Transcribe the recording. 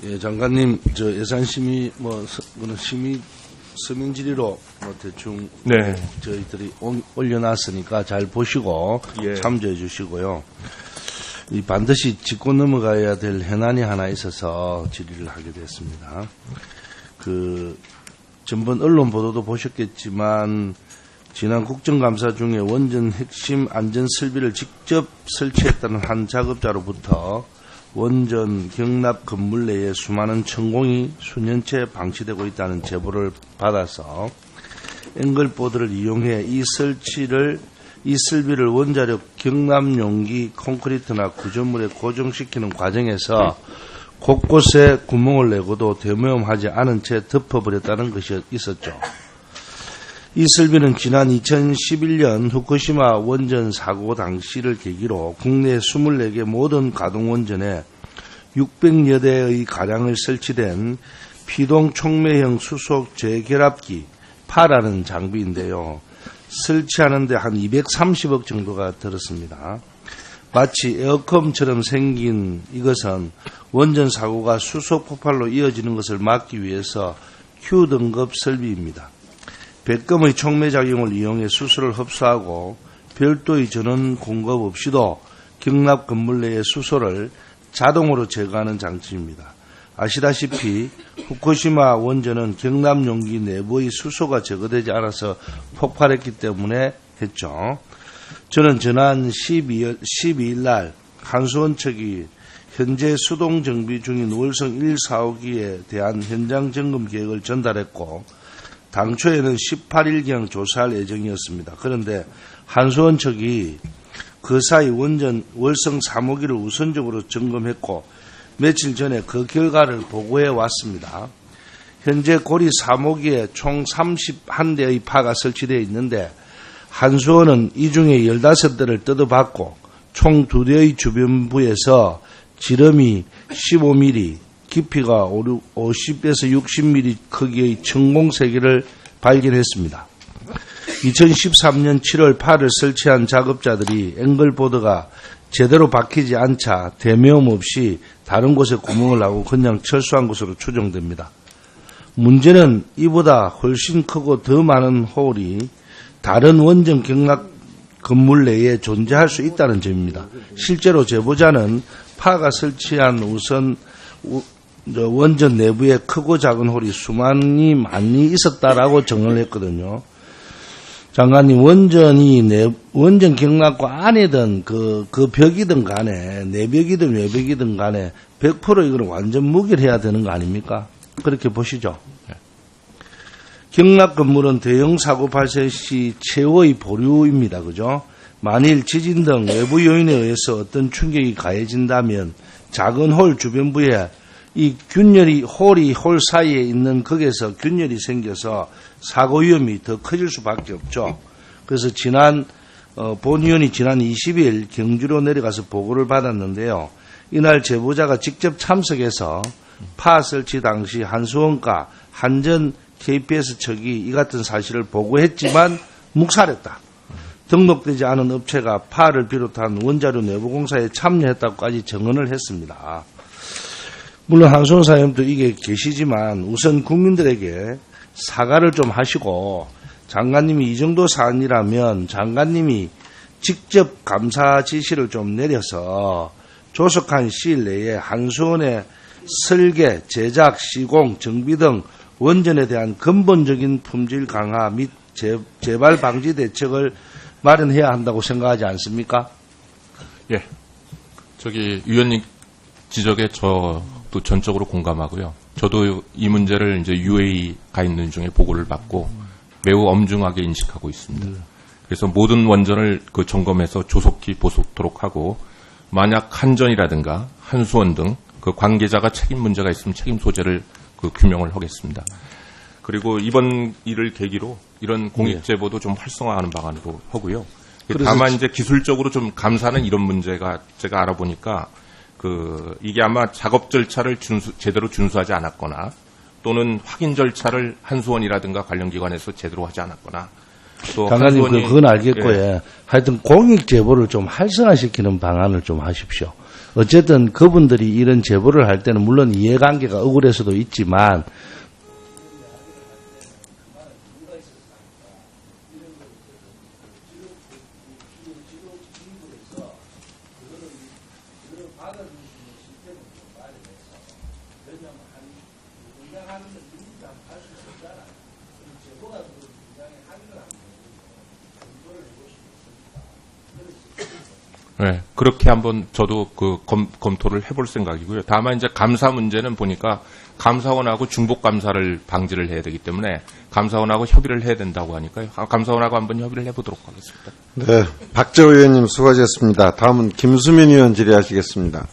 예, 장관님, 저 예산심의, 심의 서명 질의로 대충 네. 저희들이 올려놨으니까 잘 보시고 예. 참조해 주시고요. 이 반드시 짚고 넘어가야 될 현안이 하나 있어서 질의를 하게 됐습니다. 전번 언론 보도도 보셨겠지만 지난 국정감사 중에 원전 핵심 안전 설비를 직접 설치했다는 한 작업자로부터 원전 경납 건물 내에 수많은 천공이 수년째 방치되고 있다는 제보를 받아서 앵글보드를 이용해 이 설비를 원자력 경납 용기 콘크리트나 구조물에 고정시키는 과정에서 곳곳에 구멍을 내고도 되모험하지 않은 채 덮어버렸다는 것이 있었죠. 이 설비는 지난 2011년 후쿠시마 원전 사고 당시를 계기로 국내 24개 모든 가동원전에 600여 대의 가량을 설치된 피동 촉매형 수속 재결합기 파라는 장비인데요. 설치하는데 한 230억 정도가 들었습니다. 마치 에어컨처럼 생긴 이것은 원전 사고가 수속 폭발로 이어지는 것을 막기 위해서 Q등급 설비입니다. 백금의 촉매작용을 이용해 수소를 흡수하고 별도의 전원 공급 없이도 경납 건물 내의 수소를 자동으로 제거하는 장치입니다. 아시다시피 후쿠시마 원전은 경납 용기 내부의 수소가 제거되지 않아서 폭발했기 때문에 했죠. 저는 지난 12일 날 한수원 측이 현재 수동 정비 중인 월성 1, 4호기에 대한 현장 점검 계획을 전달했고 당초에는 18일경 조사할 예정이었습니다. 그런데 한수원 측이 그 사이 월성 3호기를 우선적으로 점검했고 며칠 전에 그 결과를 보고해 왔습니다. 현재 고리 3호기에 총 31대의 파가 설치되어 있는데 한수원은 이 중에 15대를 뜯어봤고 총 2대의 주변부에서 지름이 15mm, 깊이가 50에서 60mm 크기의 천공 3개를 발견했습니다. 2013년 7월 파를 설치한 작업자들이 앵글보드가 제대로 박히지 않자 대모험 없이 다른 곳에 구멍을 나고 그냥 철수한 것으로 추정됩니다. 문제는 이보다 훨씬 크고 더 많은 홀이 다른 원전 경납 건물 내에 존재할 수 있다는 점입니다. 실제로 제보자는 파가 설치한 원전 내부에 크고 작은 홀이 많이 있었다라고 정을 했거든요. 장관님, 원전 경납과 안에든 그 벽이든 간에, 내벽이든 외벽이든 간에 100% 이거는 완전 무결해야 되는 거 아닙니까? 그렇게 보시죠. 경납 건물은 대형 사고 발생 시 최후의 보류입니다. 그죠? 만일 지진 등 외부 요인에 의해서 어떤 충격이 가해진다면 작은 홀 주변부에 이 홀이 홀 사이에 있는 극에서 균열이 생겨서 사고 위험이 더 커질 수밖에 없죠. 그래서 본위원이 지난 20일 경주로 내려가서 보고를 받았는데요. 이날 제보자가 직접 참석해서 파 설치 당시 한수원과 한전 KPS 측이 이 같은 사실을 보고했지만 묵살했다. 등록되지 않은 업체가 파를 비롯한 원자료 내부 공사에 참여했다고까지 증언을 했습니다. 물론 한수원 사장님도 이게 계시지만 우선 국민들에게 사과를 좀 하시고 장관님이 이 정도 사안이라면 장관님이 직접 감사 지시를 좀 내려서 조속한 시일 내에 한수원의 설계, 제작, 시공, 정비 등 원전에 대한 근본적인 품질 강화 및 재발 방지 대책을 마련해야 한다고 생각하지 않습니까? 예. 위원님 지적에 저도 전적으로 공감하고요. 저도 이 문제를 이제 UAE 가 있는 중에 보고를 받고 매우 엄중하게 인식하고 있습니다. 그래서 모든 원전을 점검해서 조속히 보수토록 하고 만약 한전이라든가 한수원 등 그 관계자가 책임 문제가 있으면 책임 소재를 규명을 하겠습니다. 그리고 이번 일을 계기로 이런 공익 제보도 좀 활성화하는 방안으로 하고요. 다만 이제 기술적으로 좀 감사는 이런 문제가 제가 알아보니까 이게 아마 작업 절차를 제대로 준수하지 않았거나 또는 확인 절차를 한수원이라든가 관련 기관에서 제대로 하지 않았거나 또 장관님 그건 알겠고요. 하여튼 공익 제보를 좀 활성화시키는 방안을 좀 하십시오. 어쨌든 그분들이 이런 제보를 할 때는 물론 이해관계가 억울해서도 있지만 네, 그렇게 한번 저도 그 검토를 해볼 생각이고요. 다만 이제 감사 문제는 보니까 감사원하고 중복 감사를 방지를 해야 되기 때문에 감사원하고 협의를 해야 된다고 하니까요. 감사원하고 한번 협의를 해보도록 하겠습니다. 네, 박재호 의원님 수고하셨습니다. 다음은 김수민 의원 질의하시겠습니다.